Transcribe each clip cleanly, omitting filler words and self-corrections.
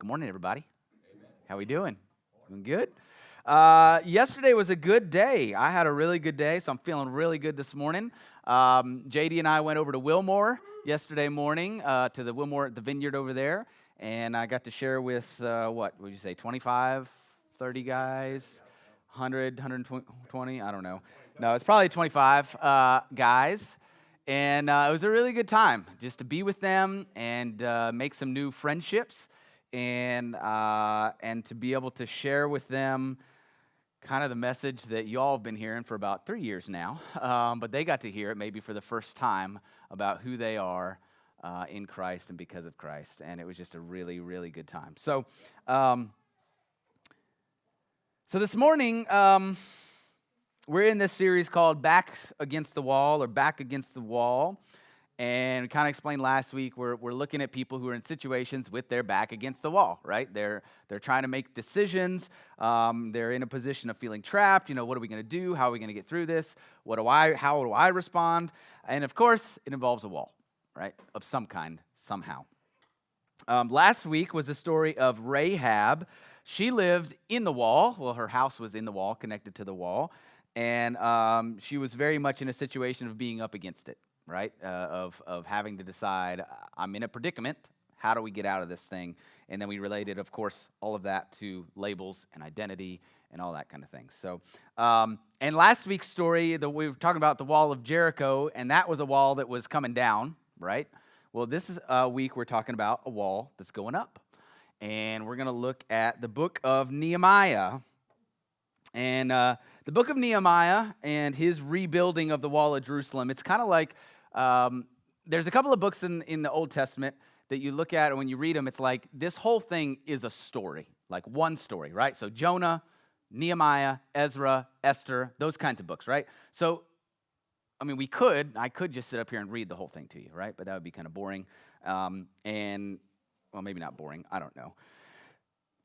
Good morning, everybody. How we doing? Doing good? Yesterday was a good day. I had a really good day, so I'm feeling really good this morning. JD and I went over to Wilmore yesterday morning to the vineyard over there, and I got to share with, what would you say, 25, 30 guys? 100, 120, I don't know. No, it's probably 25 guys. And it was a really good time just to be with them and make some new friendships and to be able to share with them kind of the message that y'all have been hearing for about 3 years now. But they got to hear it maybe for the first time about who they are in Christ and because of Christ. And it was just a really, really good time. So this morning, we're in this series called Back Against the Wall or Back Against the Wall. And we kind of explained last week, we're looking at people who are in situations with their back against the wall, right? They're trying to make decisions. They're in a position of feeling trapped. You know, what are we going to do? How are we going to get through this? How do I respond? And of course, it involves a wall, right? Of some kind, somehow. Last week was the story of Rahab. She lived in the wall. Well, her house was in the wall, connected to the wall. And she was very much in a situation of being up against it, right? Of having to decide, I'm in a predicament. How do we get out of this thing? And then we related, of course, all of that to labels and identity and all that kind of thing. So, and last week's story, we were talking about the wall of Jericho, and that was a wall that was coming down, right? Well, this is a week we're talking about a wall that's going up. And we're going to look at the book of Nehemiah. And the book of Nehemiah and his rebuilding of the wall of Jerusalem, it's kind of like, there's a couple of books in the Old Testament that you look at, and when you read them, it's like this whole thing is a story, like one story, right? So Jonah, Nehemiah, Ezra, Esther, those kinds of books, right? So, I mean, I could just sit up here and read the whole thing to you, right? But that would be kind of boring. Well, maybe not boring, I don't know.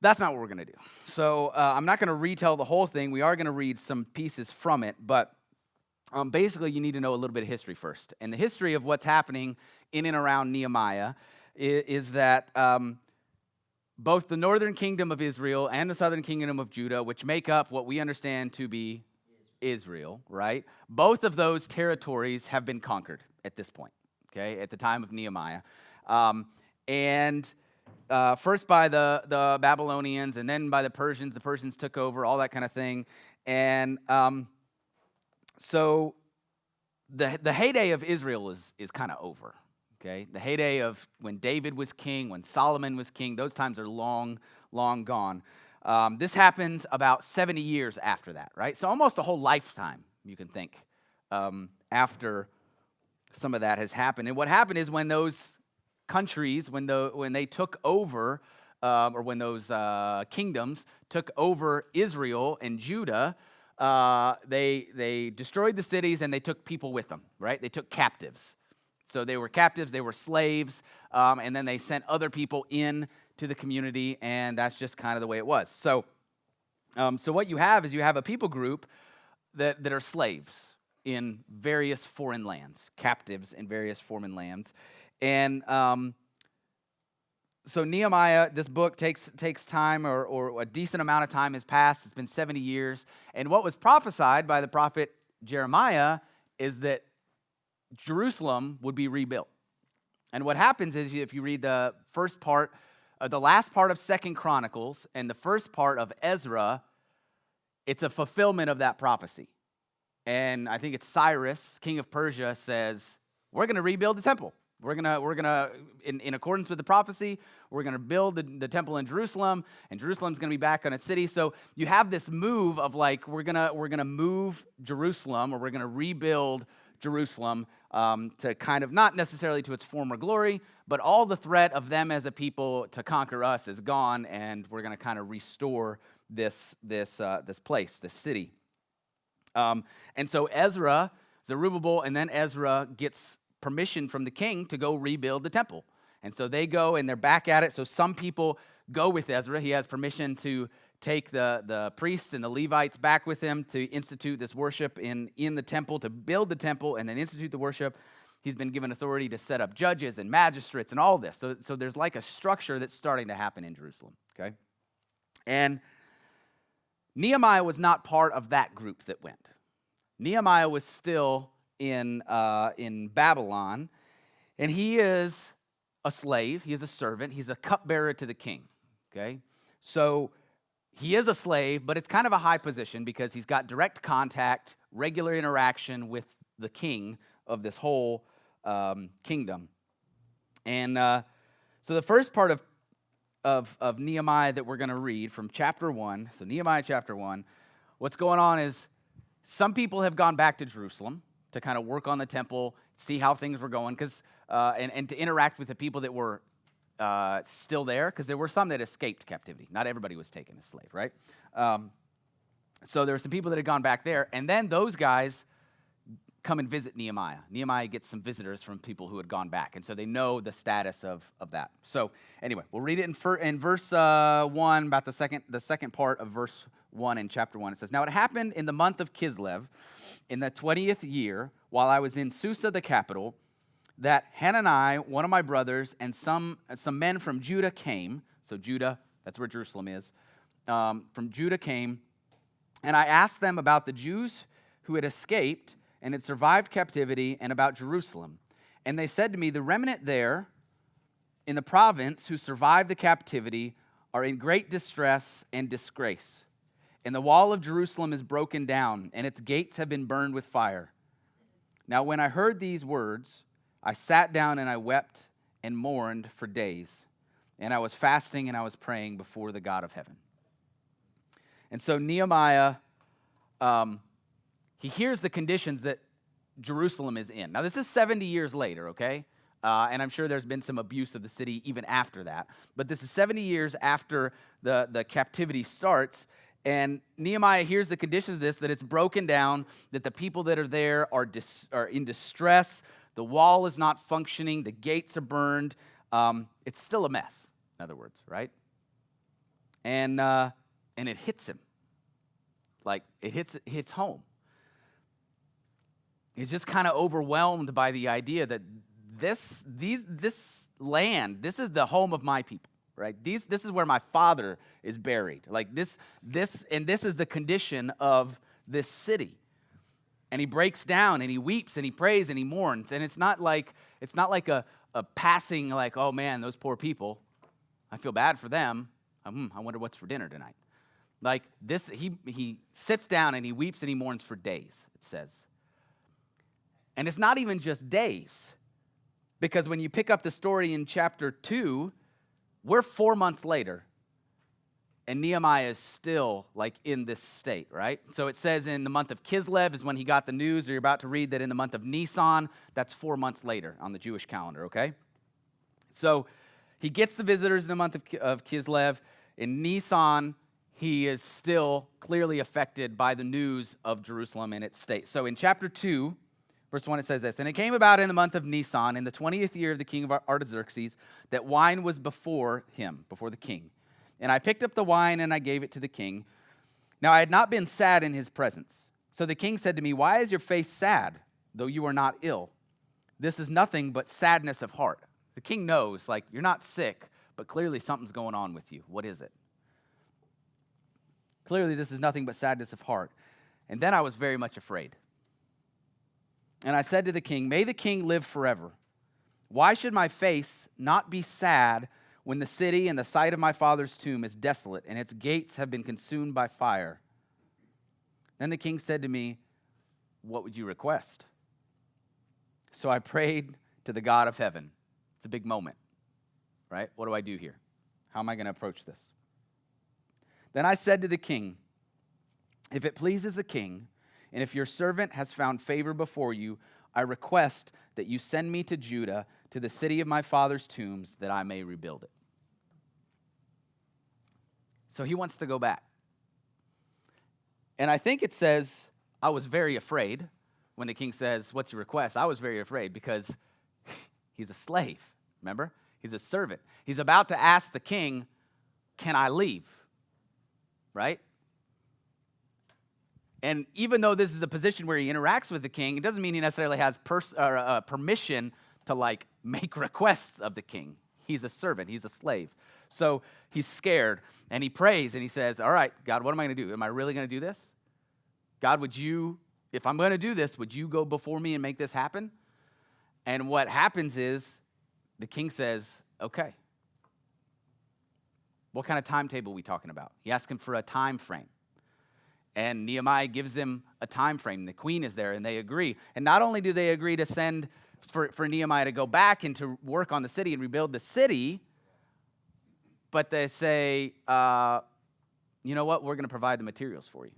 That's not what we're going to do. So I'm not going to retell the whole thing. We are going to read some pieces from it, but basically you need to know a little bit of history first. And the history of what's happening in and around Nehemiah is that both the northern kingdom of Israel and the southern kingdom of Judah, which make up what we understand to be Israel, right? Both of those territories have been conquered at this point, okay, at the time of Nehemiah. First by the Babylonians and then by the Persians. The Persians took over, all that kind of thing. And so the heyday of Israel is kind of over, okay? The heyday of when David was king, when Solomon was king, those times are long, long gone. This happens about 70 years after that, right? So almost a whole lifetime, you can think, after some of that has happened. And what happened is when those countries, when they took over, or when those kingdoms took over Israel and Judah, they destroyed the cities and they took people with them, right? They took captives. So they were captives, they were slaves, and then they sent other people in to the community, and that's just kind of the way it was. So what you have is you have a people group that are slaves in various foreign lands, captives in various foreign lands. And so Nehemiah, this book takes time, or a decent amount of time has passed. It's been 70 years. And what was prophesied by the prophet Jeremiah is that Jerusalem would be rebuilt. And what happens is if you read the last part of 2 Chronicles and the first part of Ezra, it's a fulfillment of that prophecy. And I think it's Cyrus, king of Persia, says, we're going to rebuild the temple. We're gonna, in accordance with the prophecy, we're gonna build the temple in Jerusalem, and Jerusalem's gonna be back on its city. So you have this move of like we're gonna move Jerusalem, or we're gonna rebuild Jerusalem to kind of not necessarily to its former glory, but all the threat of them as a people to conquer us is gone, and we're gonna kind of restore this place, this city. And so Zerubbabel, and then Ezra gets permission from the king to go rebuild the temple. And so they go and they're back at it. So some people go with Ezra. He has permission to take the priests and the Levites back with him to institute this worship in the temple, to build the temple and then institute the worship. He's been given authority to set up judges and magistrates and all this. So there's like a structure that's starting to happen in Jerusalem, okay? And Nehemiah was not part of that group that went. Nehemiah was still in Babylon, and he is a slave. He is a servant. He's a cupbearer to the king, okay? So he is a slave, but it's kind of a high position because he's got direct contact, regular interaction with the king of this whole kingdom. And so the first part of Nehemiah that we're going to read from chapter 1, so Nehemiah chapter 1, what's going on is some people have gone back to Jerusalem to kind of work on the temple, see how things were going, and to interact with the people that were still there, because there were some that escaped captivity. Not everybody was taken as slave, right? So there were some people that had gone back there, and then those guys come and visit Nehemiah. Nehemiah gets some visitors from people who had gone back, and so they know the status of that. So anyway, we'll read it in verse 1, about the second part of verse 1 in chapter 1. It says, "Now it happened in the month of Kislev, in the 20th year, while I was in Susa the capital, that Hanani, one of my brothers, and some men from Judah came." So Judah, that's where Jerusalem is. From Judah came, and I asked them about the Jews who had escaped and had survived captivity, and about Jerusalem. And they said to me, "The remnant there in the province who survived the captivity are in great distress and disgrace. And the wall of Jerusalem is broken down, and its gates have been burned with fire." Now when I heard these words, I sat down and I wept and mourned for days. And I was fasting and I was praying before the God of heaven. And so Nehemiah, he hears the conditions that Jerusalem is in. Now, this is 70 years later, okay? And I'm sure there's been some abuse of the city even after that. But this is 70 years after the captivity starts. And Nehemiah hears the conditions of this, that it's broken down, that the people that are there are in distress. The wall is not functioning. The gates are burned. It's still a mess, in other words, right? And it hits him. Like, it hits home. He's just kind of overwhelmed by the idea that this land, this is the home of my people, right? This is where my father is buried. Like this is the condition of this city. And he breaks down and he weeps and he prays and he mourns. And it's not like a passing, like, oh man, those poor people, I feel bad for them. I wonder what's for dinner tonight. Like this, he sits down and he weeps and he mourns for days, it says. And it's not even just days, because when you pick up the story in chapter 2, we're 4 months later, and Nehemiah is still like in this state, right? So it says in the month of Kislev is when he got the news, or you're about to read that in the month of Nisan, that's 4 months later on the Jewish calendar, okay? So he gets the visitors in the month of Kislev. In Nisan, he is still clearly affected by the news of Jerusalem and its state. So in chapter 2, verse 1, it says this: "And it came about in the month of Nisan, in the 20th year of the king of Artaxerxes, that wine was before the king. And I picked up the wine and I gave it to the king. Now I had not been sad in his presence. So the king said to me, 'Why is your face sad, though you are not ill? This is nothing but sadness of heart.'" The king knows, like, you're not sick, but clearly something's going on with you. What is it? "Clearly this is nothing but sadness of heart. And then I was very much afraid. And I said to the king, 'May the king live forever. Why should my face not be sad when the city and the site of my father's tomb is desolate and its gates have been consumed by fire?' Then the king said to me, 'What would you request?' So I prayed to the God of heaven." It's a big moment, right? What do I do here? How am I going to approach this? "Then I said to the king, 'If it pleases the king, and if your servant has found favor before you, I request that you send me to Judah, to the city of my father's tombs, that I may rebuild it.'" So he wants to go back. And I think it says, "I was very afraid." When the king says, "What's your request?" I was very afraid because he's a slave, remember? He's a servant. He's about to ask the king, "Can I leave?" Right? And even though this is a position where he interacts with the king, it doesn't mean he necessarily has permission to like make requests of the king. He's a servant. He's a slave. So he's scared, and he prays, and he says, all right, God, what am I going to do? Am I really going to do this? God, if I'm going to do this, would you go before me and make this happen? And what happens is the king says, okay. What kind of timetable are we talking about? He asks him for a time frame. And Nehemiah gives him a time frame. The queen is there, and they agree. And not only do they agree to send for Nehemiah to go back and to work on the city and rebuild the city, but they say, you know what? We're going to provide the materials for you.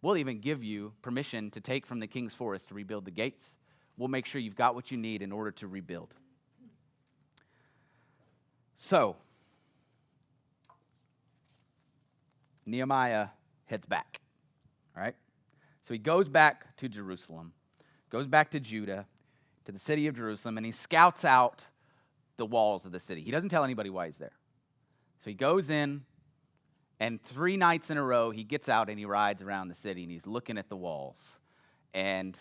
We'll even give you permission to take from the king's forest to rebuild the gates. We'll make sure you've got what you need in order to rebuild. So, Nehemiah heads back, all right? So he goes back to Jerusalem, goes back to Judah, to the city of Jerusalem, and he scouts out the walls of the city. He doesn't tell anybody why he's there. So he goes in, and 3 nights in a row, he gets out and he rides around the city, and he's looking at the walls. And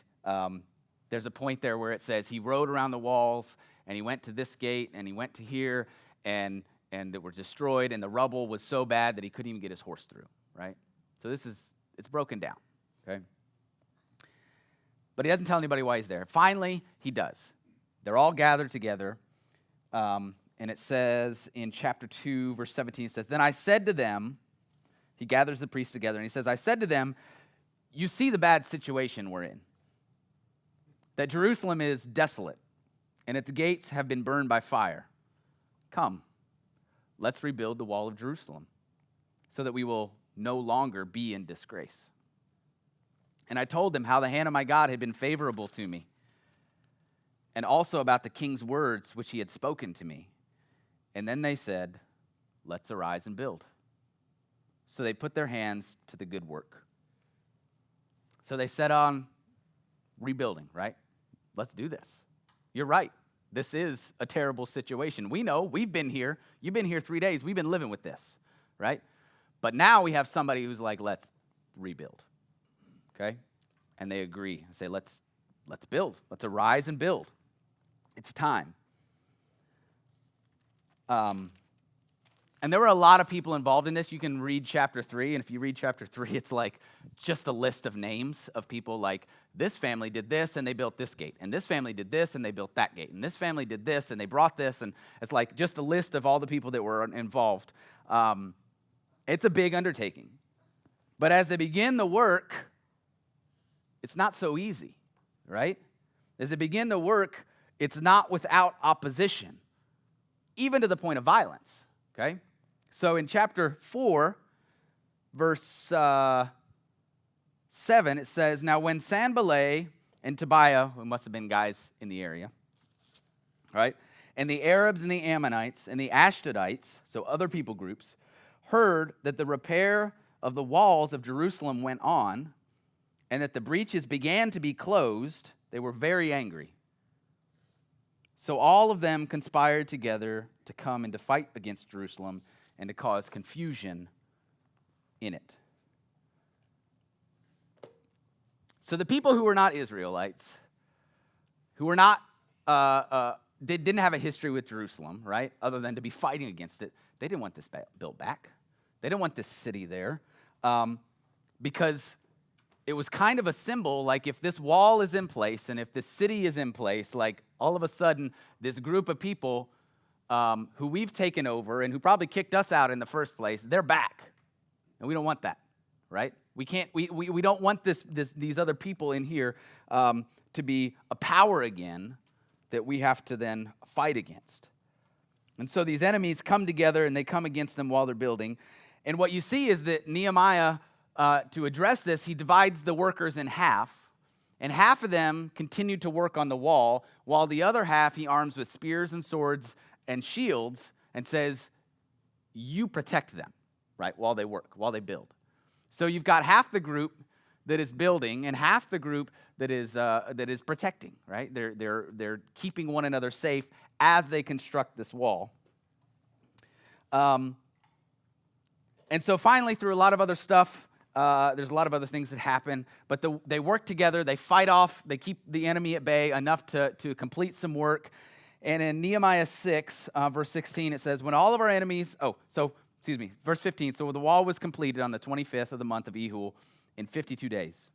there's a point there where it says he rode around the walls, and he went to this gate, and he went to here, and that were destroyed, and the rubble was so bad that he couldn't even get his horse through, right? So it's broken down, okay? But he doesn't tell anybody why he's there. Finally, he does. They're all gathered together, and it says in chapter 2, verse 17, it says, then I said to them, he gathers the priests together, and he says, I said to them, you see the bad situation we're in, that Jerusalem is desolate, and its gates have been burned by fire. Come, let's rebuild the wall of Jerusalem, so that we will no longer be in disgrace. And I told them how the hand of my God had been favorable to me, and also about the king's words which he had spoken to me. And then they said, let's arise and build. So they put their hands to the good work. So they set on rebuilding, right? Let's do this. You're right. This is a terrible situation. We know. We've been here. You've been here 3 days. We've been living with this, right? But now we have somebody who's like, let's rebuild, okay? And they agree. Say, let's build. Let's arise and build. It's time. And there were a lot of people involved in this. You can read chapter 3, and if you read chapter 3, it's like just a list of names of people like, this family did this, and they built this gate, and this family did this, and they built that gate, and this family did this, and they brought this, and it's like just a list of all the people that were involved. It's a big undertaking. But as they begin the work, it's not so easy, right? As they begin the work, it's not without opposition, even to the point of violence, okay? So in chapter 4, verse 7, it says, now when Sanballat and Tobiah, who must have been guys in the area, right, and the Arabs and the Ammonites and the Ashdodites, so other people groups, heard that the repair of the walls of Jerusalem went on and that the breaches began to be closed, they were very angry. So all of them conspired together to come and to fight against Jerusalem and to cause confusion in it. So the people who were not Israelites, who were not, didn't have a history with Jerusalem, right, other than to be fighting against it, they didn't want this built back. They didn't want this city there because it was kind of a symbol, like if this wall is in place and if this city is in place, like all of a sudden this group of people who we've taken over and who probably kicked us out in the first place, they're back. And we don't want that, right? We don't want these other people in here to be a power again that we have to then fight against. And so these enemies come together and they come against them while they're building. And what you see is that Nehemiah, to address this, he divides the workers in half. And half of them continue to work on the wall, while the other half he arms with spears and swords and shields and says, you protect them, right, while they work, while they build. So you've got half the group that is building and half the group that is protecting, right? They're keeping one another safe as they construct this wall. And so finally, through a lot of other stuff, There's a lot of other things that happen, but they work together. They fight off. They keep the enemy at bay enough to complete some work. And in Nehemiah 6, verse 16, it says, when all of our enemies, verse 15, so the wall was completed on the 25th of the month of Elul in 52 days.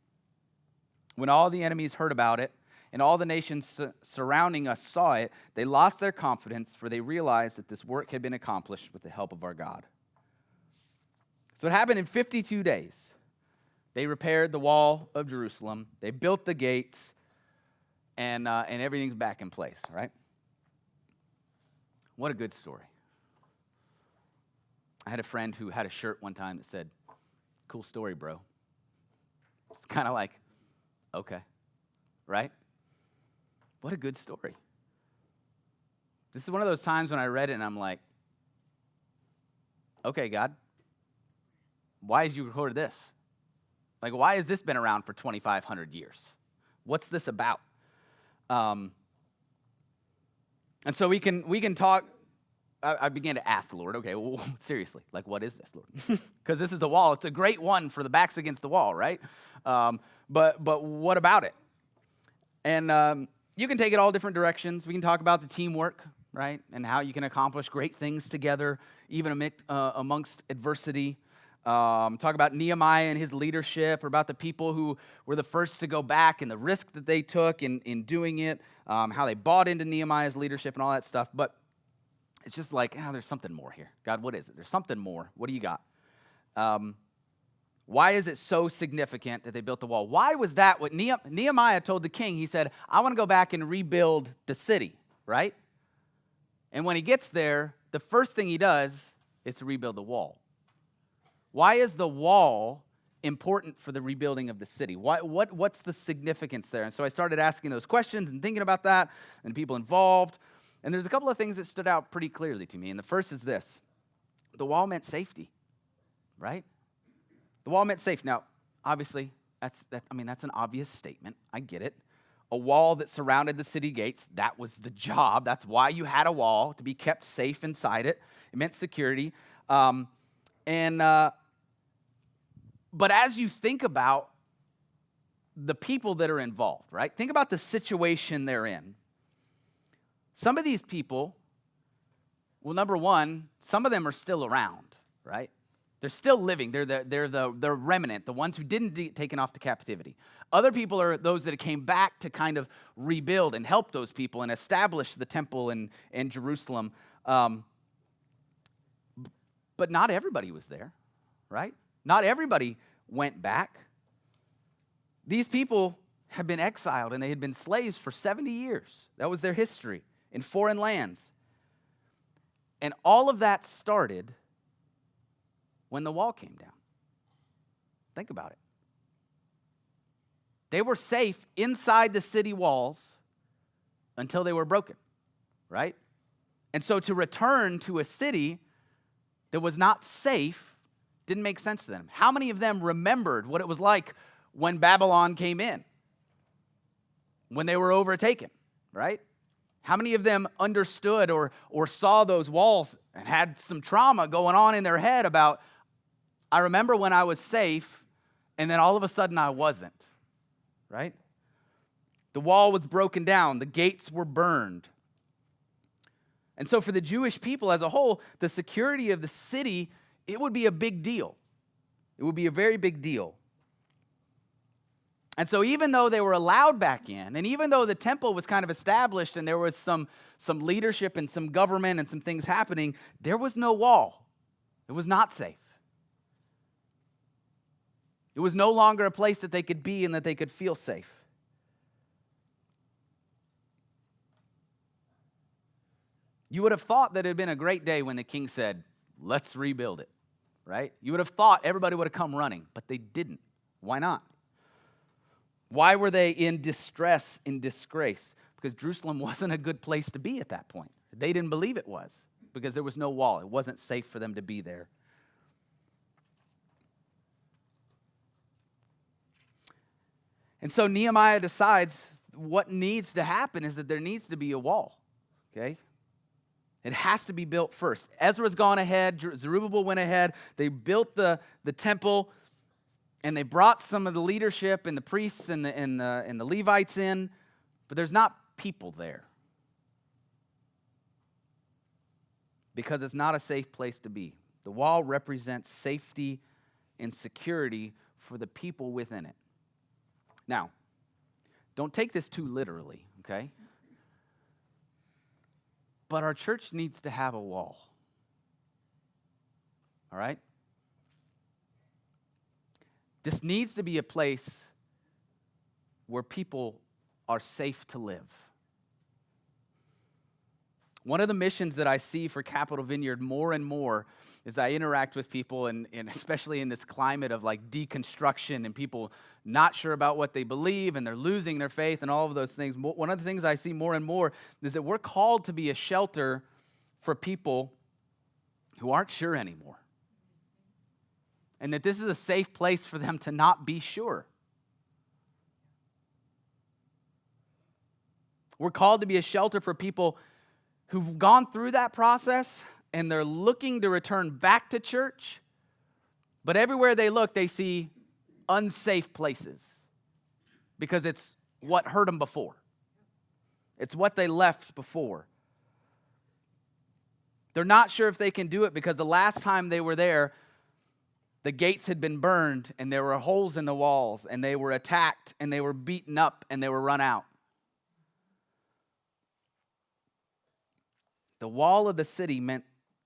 When all the enemies heard about it, and all the nations surrounding us saw it, they lost their confidence, for they realized that this work had been accomplished with the help of our God. So it happened in 52 days. They repaired the wall of Jerusalem. They built the gates, and everything's back in place, right? What a good story. I had a friend who had a shirt one time that said, cool story, bro. It's kind of like, okay, right? What a good story. This is one of those times when I read it and I'm like, okay, God, why did you record this? Like, why has this been around for 2,500 years? What's this about? And so we can talk. I began to ask the Lord, okay, well, seriously, like, what is this, Lord? Because this is the wall. It's a great one for the backs against the wall, right? But what about it? And you can take it all different directions. We can talk about the teamwork, right, and how you can accomplish great things together, even amongst adversity. Talk about Nehemiah and his leadership, or about the people who were the first to go back and the risk that they took in doing it, how they bought into Nehemiah's leadership and all that stuff. But it's just like, there's something more here. God, what is it? There's something more. What do you got? Why is it so significant that they built the wall? Why was that what Nehemiah told the king? He said, I want to go back and rebuild the city, right? And when he gets there, the first thing he does is to rebuild the wall. Why is the wall important for the rebuilding of the city? What's the significance there? And so I started asking those questions and thinking about that and people involved. And there's a couple of things that stood out pretty clearly to me. And the first is this. The wall meant safety, right? The wall meant safe. Now, obviously, that's an obvious statement. I get it. A wall that surrounded the city gates, that was the job. That's why you had a wall, to be kept safe inside it. It meant security. But as you think about the people that are involved, right? Think about the situation they're in. Some of these people, well, number one, some of them are still around, right? They're still living. They're the remnant, the ones who didn't get taken off to captivity. Other people are those that came back to kind of rebuild and help those people and establish the temple in Jerusalem. But not everybody was there, right? Not everybody went back. These people had been exiled and they had been slaves for 70 years. That was their history in foreign lands. And all of that started when the wall came down. Think about it. They were safe inside the city walls until they were broken, right? And so to return to a city that was not safe didn't make sense to them. How many of them remembered what it was like when Babylon came in? When they were overtaken, right? How many of them understood or saw those walls and had some trauma going on in their head about, I remember when I was safe, and then all of a sudden I wasn't, right? The wall was broken down. The gates were burned. And so for the Jewish people as a whole, the security of the city, it would be a big deal. It would be a very big deal. And so even though they were allowed back in, and even though the temple was kind of established and there was some leadership and some government and some things happening, there was no wall. It was not safe. It was no longer a place that they could be and that they could feel safe. You would have thought that it had been a great day when the king said, let's rebuild it, right? You would have thought everybody would have come running, but they didn't. Why not? Why were they in distress, in disgrace? Because Jerusalem wasn't a good place to be at that point. They didn't believe it was because there was no wall. It wasn't safe for them to be there. And so Nehemiah decides what needs to happen is that there needs to be a wall, okay? It has to be built first. Ezra's gone ahead. Zerubbabel went ahead. They built the temple. And they brought some of the leadership and the priests and the Levites in, but there's not people there. Because it's not a safe place to be. The wall represents safety and security for the people within it. Now, don't take this too literally, okay? But our church needs to have a wall. All right? This needs to be a place where people are safe to live. One of the missions that I see for Capitol Vineyard more and more as I interact with people, and especially in this climate of like deconstruction and people not sure about what they believe and they're losing their faith and all of those things, one of the things I see more and more is that we're called to be a shelter for people who aren't sure anymore. And that this is a safe place for them to not be sure. We're called to be a shelter for people who've gone through that process and they're looking to return back to church, but everywhere they look, they see unsafe places because it's what hurt them before. It's what they left before. They're not sure if they can do it because the last time they were there, the gates had been burned and there were holes in the walls and they were attacked and they were beaten up and they were run out. The wall of the city meant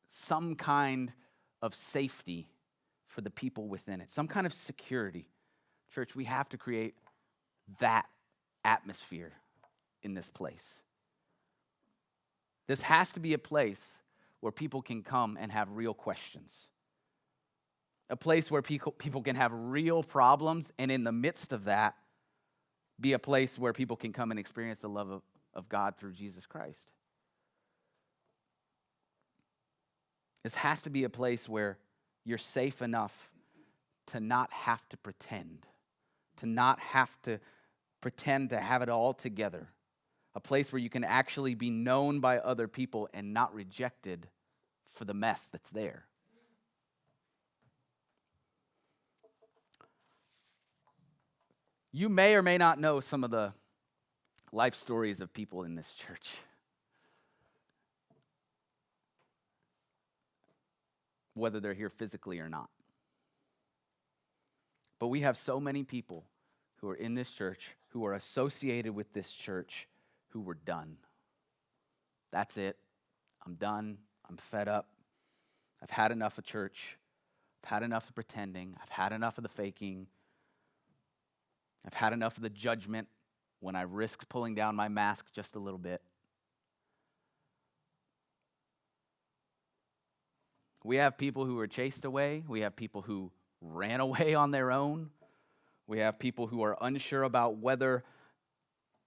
some kind of safety for the people within it, some kind of security. Church, we have to create that atmosphere in this place. This has to be a place where people can come and have real questions. A place where people can have real problems, and in the midst of that, be a place where people can come and experience the love of God through Jesus Christ. This has to be a place where you're safe enough to not have to pretend to have it all together. A place where you can actually be known by other people and not rejected for the mess that's there. You may or may not know some of the life stories of people in this church. Whether they're here physically or not. But we have so many people who are in this church, who are associated with this church, who were done. That's it. I'm done. I'm fed up. I've had enough of church. I've had enough of pretending. I've had enough of the faking. I've had enough of the judgment when I risked pulling down my mask just a little bit. We have people who were chased away. We have people who ran away on their own. We have people who are unsure about whether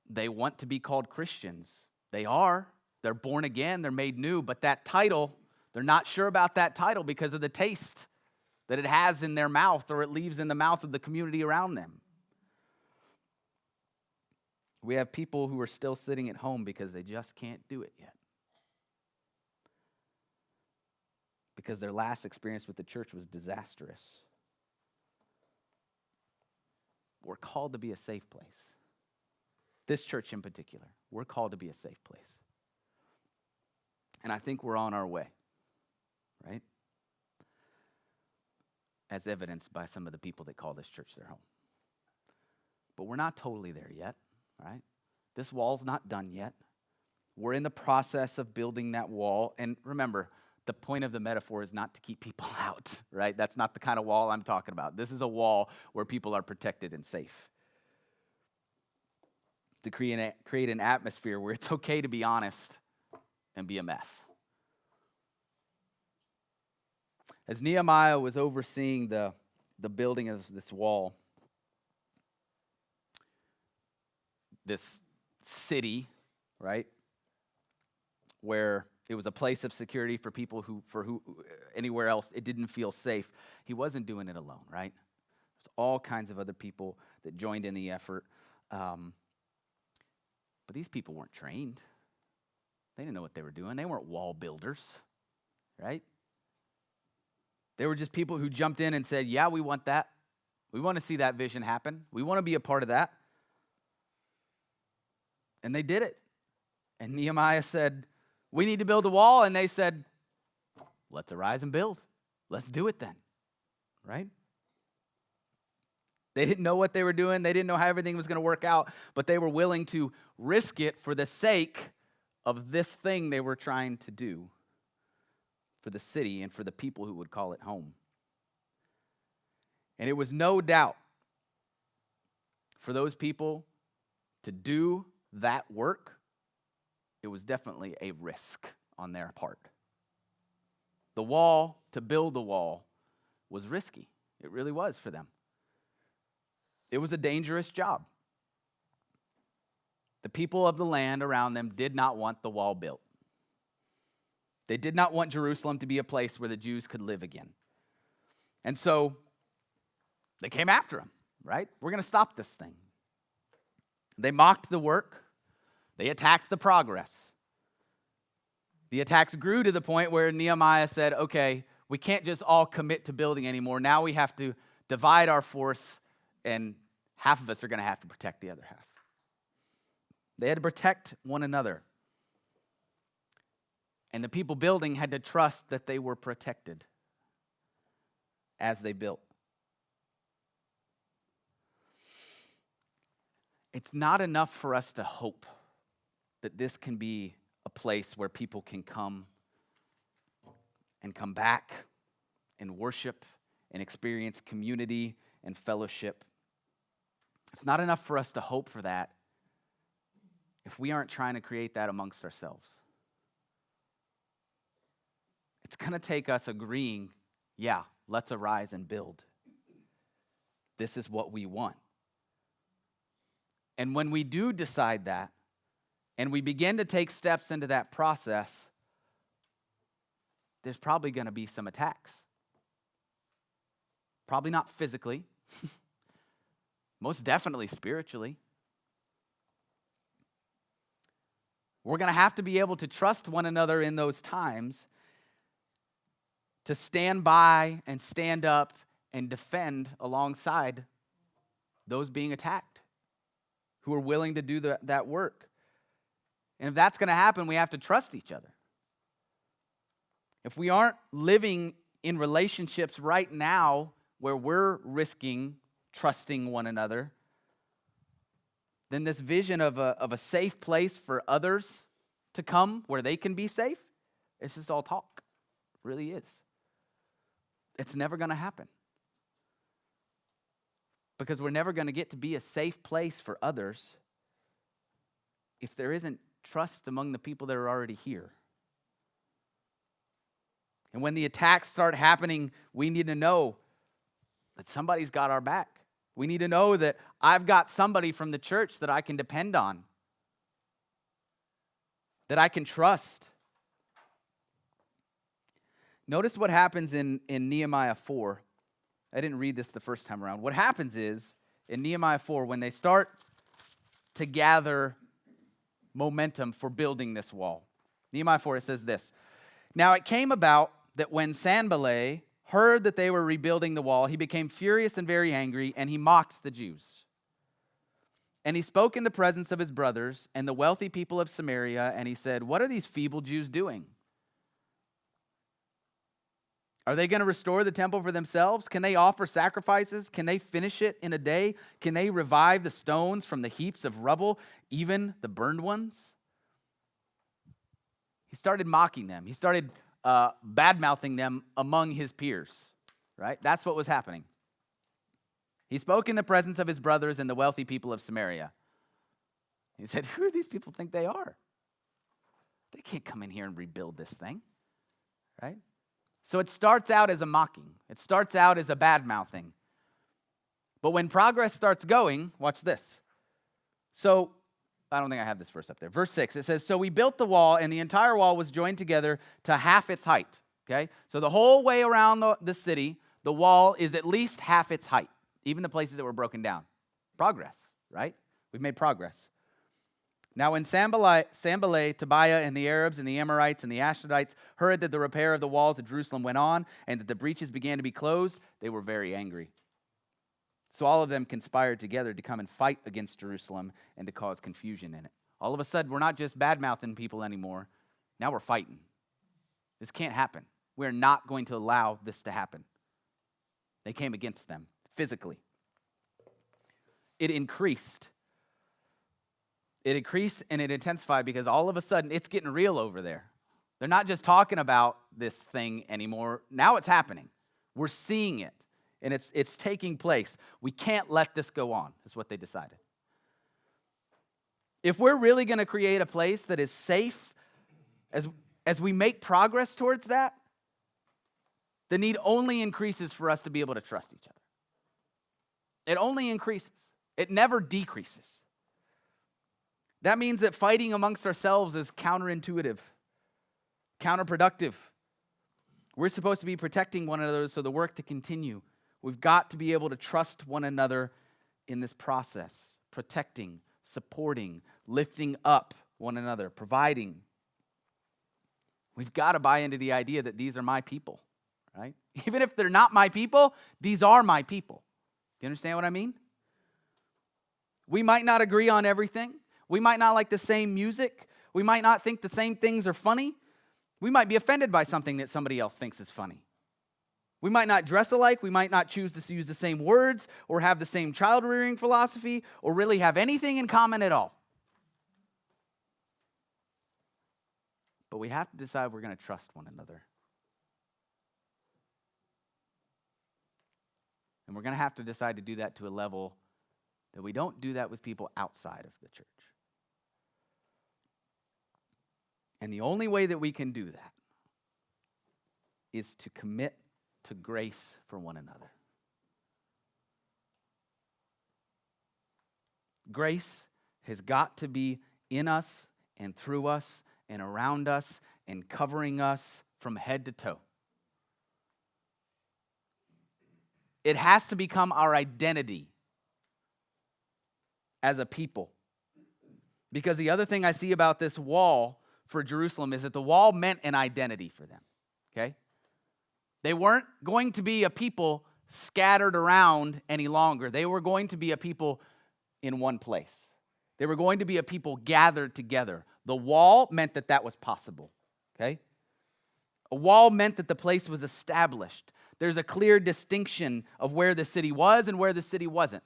they want to be called Christians. They are. They're born again. They're made new. But that title, they're not sure about that title because of the taste that it has in their mouth or it leaves in the mouth of the community around them. We have people who are still sitting at home because they just can't do it yet. Because their last experience with the church was disastrous. We're called to be a safe place. This church in particular, we're called to be a safe place. And I think we're on our way, right? As evidenced by some of the people that call this church their home. But we're not totally there yet, right? This wall's not done yet. We're in the process of building that wall. And remember, the point of the metaphor is not to keep people out, right? That's not the kind of wall I'm talking about. This is a wall where people are protected and safe. To create an atmosphere where it's okay to be honest and be a mess. As Nehemiah was overseeing the building of this wall, this city, right, where it was a place of security for people who anywhere else it didn't feel safe. He wasn't doing it alone, right? There's all kinds of other people that joined in the effort. But these people weren't trained. They didn't know what they were doing. They weren't wall builders, right? They were just people who jumped in and said, yeah, we want that. We want to see that vision happen. We want to be a part of that. And they did it. And Nehemiah said, we need to build a wall. And they said, let's arise and build. Let's do it then. Right? They didn't know what they were doing. They didn't know how everything was going to work out. But they were willing to risk it for the sake of this thing they were trying to do for the city and for the people who would call it home. And it was no doubt for those people to do that work, it was definitely a risk on their part. The wall, to build the wall, was risky. It really was for them. It was a dangerous job. The people of the land around them did not want the wall built. They did not want Jerusalem to be a place where the Jews could live again. And so they came after him, right? We're going to stop this thing. They mocked the work. They attacked the progress. The attacks grew to the point where Nehemiah said, okay, we can't just all commit to building anymore. Now we have to divide our force, and half of us are going to have to protect the other half. They had to protect one another. And the people building had to trust that they were protected as they built. It's not enough for us to hope that this can be a place where people can come and come back and worship and experience community and fellowship. It's not enough for us to hope for that if we aren't trying to create that amongst ourselves. It's going to take us agreeing, yeah, let's arise and build. This is what we want. And when we do decide that, and we begin to take steps into that process, there's probably going to be some attacks. Probably not physically, most definitely spiritually. We're going to have to be able to trust one another in those times to stand by and stand up and defend alongside those being attacked, who are willing to do that work. And if that's going to happen, we have to trust each other. If we aren't living in relationships right now where we're risking trusting one another, then this vision of a safe place for others to come where they can be safe, it's just all talk. It really is. It's never going to happen. Because we're never going to get to be a safe place for others if there isn't trust among the people that are already here. And when the attacks start happening, we need to know that somebody's got our back. We need to know that I've got somebody from the church that I can depend on, that I can trust. Notice what happens in Nehemiah 4. I didn't read this the first time around. What happens is, in Nehemiah 4, when they start to gather momentum for building this wall. Nehemiah 4, it says this. Now it came about that when Sanballat heard that they were rebuilding the wall, he became furious and very angry, and he mocked the Jews. And he spoke in the presence of his brothers and the wealthy people of Samaria, and he said, what are these feeble Jews doing? Are they going to restore the temple for themselves? Can they offer sacrifices? Can they finish it in a day? Can they revive the stones from the heaps of rubble, even the burned ones? He started mocking them. He started bad-mouthing them among his peers, right? That's what was happening. He spoke in the presence of his brothers and the wealthy people of Samaria. He said, who do these people think they are? They can't come in here and rebuild this thing, right? So it starts out as a mocking. It starts out as a bad-mouthing. But when progress starts going, watch this. So, I don't think I have this verse up there. Verse 6, it says, so we built the wall, and the entire wall was joined together to half its height. Okay? So the whole way around the city, the wall is at least half its height, even the places that were broken down. Progress, right? We've made progress. Now when Sanballat, Tobiah, and the Arabs, and the Amorites, and the Ashdodites heard that the repair of the walls of Jerusalem went on, and that the breaches began to be closed, they were very angry. So all of them conspired together to come and fight against Jerusalem and to cause confusion in it. All of a sudden, we're not just bad-mouthing people anymore. Now we're fighting. This can't happen. We're not going to allow this to happen. They came against them physically. It increased. It increased and it intensified because all of a sudden it's getting real over there. They're not just talking about this thing anymore. Now it's happening. We're seeing it, and it's taking place. We can't let this go on, is what they decided. If we're really going to create a place that is safe, as we make progress towards that, the need only increases for us to be able to trust each other. It only increases. It never decreases. That means that fighting amongst ourselves is counterintuitive, counterproductive. We're supposed to be protecting one another so the work to continue. We've got to be able to trust one another in this process, protecting, supporting, lifting up one another, providing. We've got to buy into the idea that these are my people, right? Even if they're not my people, these are my people. Do you understand what I mean? We might not agree on everything. We might not like the same music. We might not think the same things are funny. We might be offended by something that somebody else thinks is funny. We might not dress alike. We might not choose to use the same words or have the same child-rearing philosophy or really have anything in common at all. But we have to decide we're going to trust one another. And we're going to have to decide to do that to a level that we don't do that with people outside of the church. And the only way that we can do that is to commit to grace for one another. Grace has got to be in us and through us and around us and covering us from head to toe. It has to become our identity as a people. Because the other thing I see about this wall for Jerusalem is that the wall meant an identity for them, okay? They weren't going to be a people scattered around any longer. They were going to be a people in one place. They were going to be a people gathered together. The wall meant that that was possible, okay? A wall meant that the place was established. There's a clear distinction of where the city was and where the city wasn't.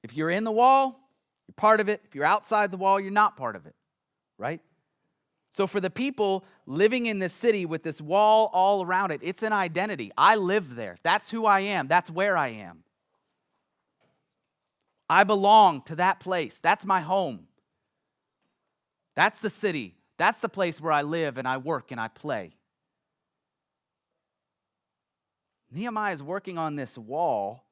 If you're in the wall, you're part of it. If you're outside the wall, you're not part of it. Right? So for the people living in this city with this wall all around it, it's an identity. I live there. That's who I am. That's where I am. I belong to that place. That's my home. That's the city. That's the place where I live and I work and I play. Nehemiah is working on this wall,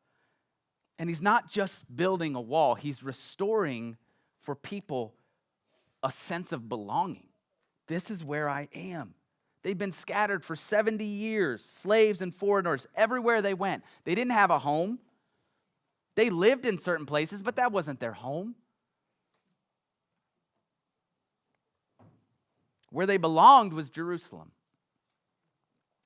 and he's not just building a wall. He's restoring for people a sense of belonging. This is where I am. They've been scattered for 70 years, slaves and foreigners, everywhere they went. They didn't have a home. They lived in certain places, but that wasn't their home. Where they belonged was Jerusalem,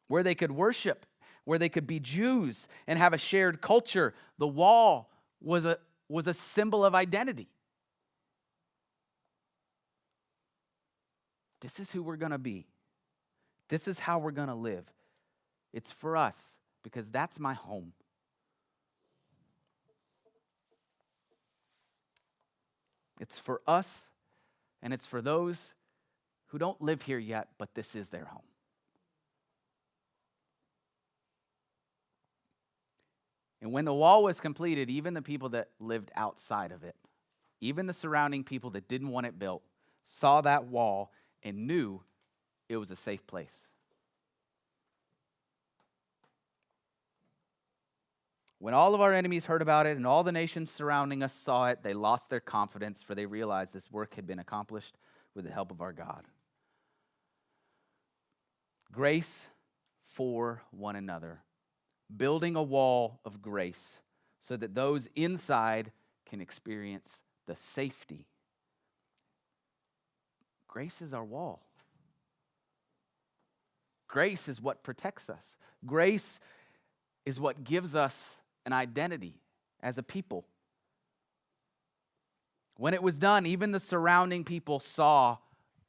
where they could worship, where they could be Jews and have a shared culture. The wall was a symbol of identity. This is who we're going to be. This is how we're going to live. It's for us because that's my home. It's for us, and it's for those who don't live here yet, but this is their home. And when the wall was completed, even the people that lived outside of it, even the surrounding people that didn't want it built, saw that wall and knew it was a safe place. When all of our enemies heard about it and all the nations surrounding us saw it, they lost their confidence, for they realized this work had been accomplished with the help of our God. Grace for one another. Building a wall of grace so that those inside can experience the safety. Grace is our wall. Grace is what protects us. Grace is what gives us an identity as a people. When it was done, even the surrounding people saw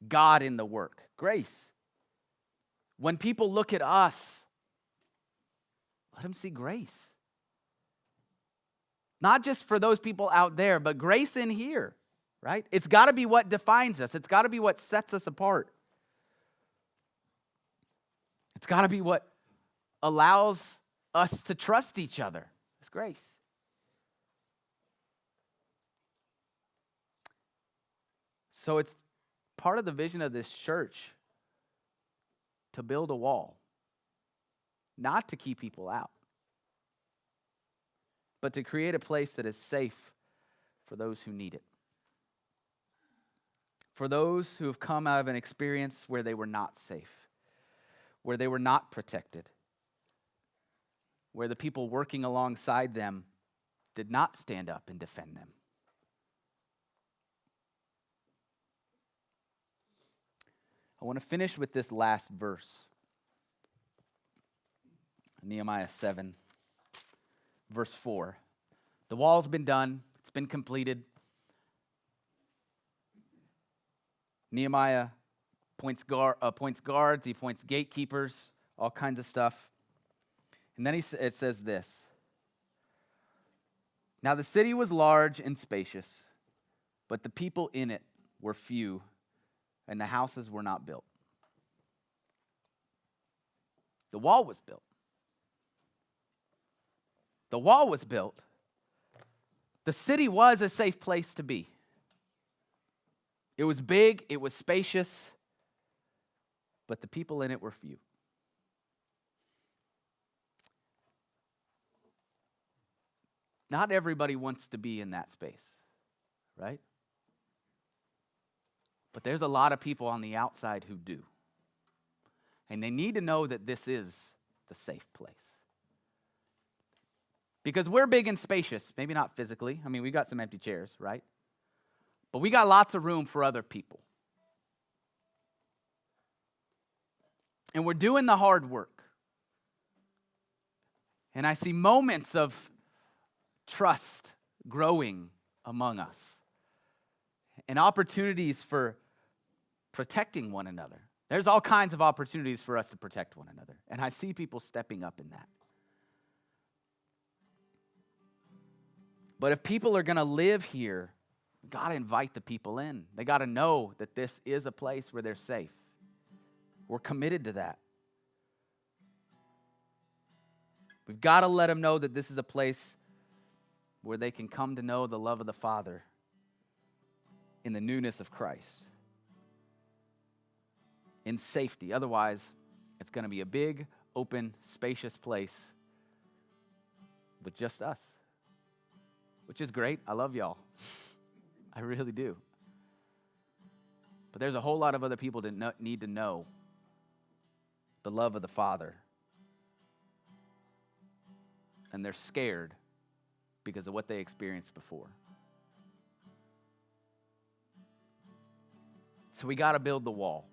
God in the work. Grace. When people look at us, let them see grace. Not just for those people out there, but grace in here, right? It's got to be what defines us. It's got to be what sets us apart. It's got to be what allows us to trust each other. It's grace. So it's part of the vision of this church to build a wall, not to keep people out, but to create a place that is safe for those who need it. For those who have come out of an experience where they were not safe, where they were not protected, where the people working alongside them did not stand up and defend them. I want to finish with this last verse. Nehemiah 7, verse 4. The wall's been done. It's been completed. Nehemiah appoints guards. He appoints gatekeepers, all kinds of stuff. And then it says this. Now the city was large and spacious, but the people in it were few, and the houses were not built. The wall was built. The wall was built. The city was a safe place to be. It was big, it was spacious, but the people in it were few. Not everybody wants to be in that space, right? But there's a lot of people on the outside who do. And they need to know that this is the safe place. Because we're big and spacious, maybe not physically. I mean, we got some empty chairs, right? But we got lots of room for other people. And we're doing the hard work. And I see moments of trust growing among us. And opportunities for protecting one another. There's all kinds of opportunities for us to protect one another. And I see people stepping up in that. But if people are going to live here, we've got to invite the people in. They got to know that this is a place where they're safe. We're committed to that. We've got to let them know that this is a place where they can come to know the love of the Father in the newness of Christ, in safety. Otherwise, it's going to be a big, open, spacious place with just us, which is great. I love y'all. I really do. But there's a whole lot of other people that need to know the love of the Father. And they're scared because of what they experienced before. So we got to build the wall.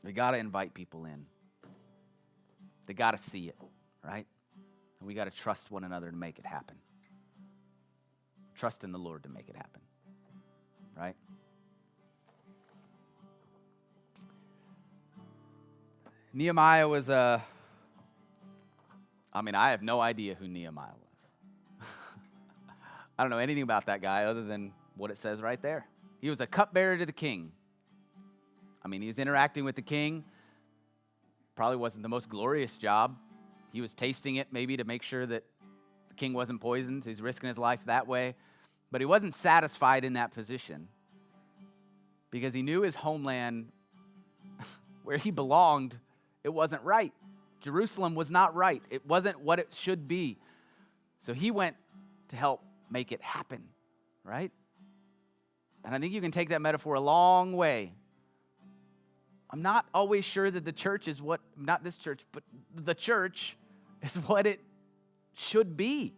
We got to invite people in. They got to see it, right? And we got to trust one another to make it happen. Trust in the Lord to make it happen, right? Nehemiah was I have no idea who Nehemiah was. I don't know anything about that guy other than what it says right there. He was a cupbearer to the king. He was interacting with the king. Probably wasn't the most glorious job. He was tasting it maybe to make sure that the king wasn't poisoned. He's risking his life that way. But he wasn't satisfied in that position because he knew his homeland, where he belonged, it wasn't right. Jerusalem was not right. It wasn't what it should be. So he went to help make it happen, right? And I think you can take that metaphor a long way. I'm not always sure that the church is not this church, but the church is what it should be.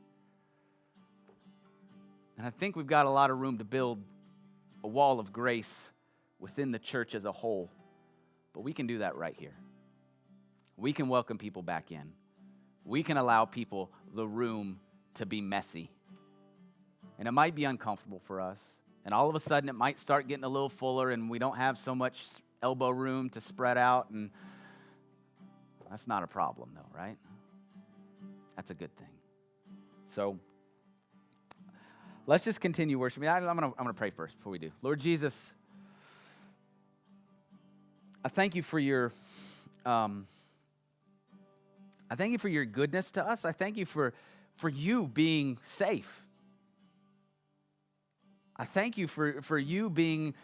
And I think we've got a lot of room to build a wall of grace within the church as a whole. But we can do that right here. We can welcome people back in. we can allow people the room to be messy. And it might be uncomfortable for us. And all of a sudden, it might start getting a little fuller, and we don't have so much elbow room to spread out. And that's not a problem, though, right? That's a good thing. So let's just continue worshiping. I'm gonna pray first before we do. Lord Jesus, I thank you for your goodness to us. I thank you for you being safe. I thank you for you being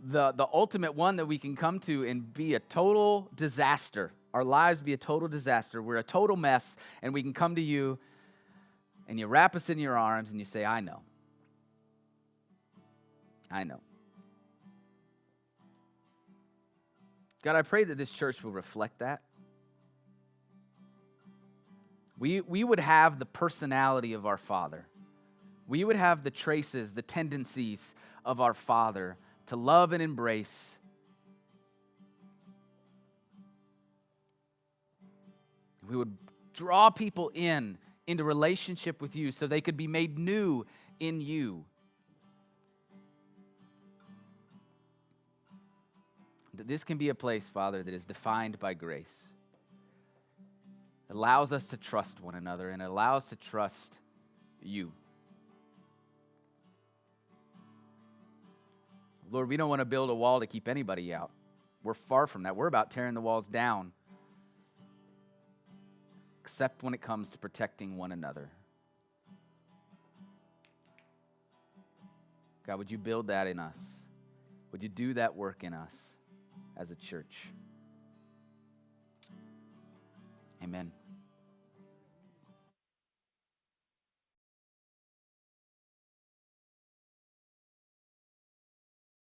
the ultimate one that we can come to and be a total disaster. Our lives be a total disaster. We're a total mess, and we can come to you, and you wrap us in your arms, and you say, I know. I know. God, I pray that this church will reflect that. We would have the personality of our Father. We would have the traces, the tendencies of our Father to love and embrace. We would draw people into relationship with you so they could be made new in you. That this can be a place, Father, that is defined by grace. It allows us to trust one another, and it allows us to trust you. Lord, we don't want to build a wall to keep anybody out. We're far from that. We're about tearing the walls down, except when it comes to protecting one another. God, would you build that in us? Would you do that work in us as a church? Amen.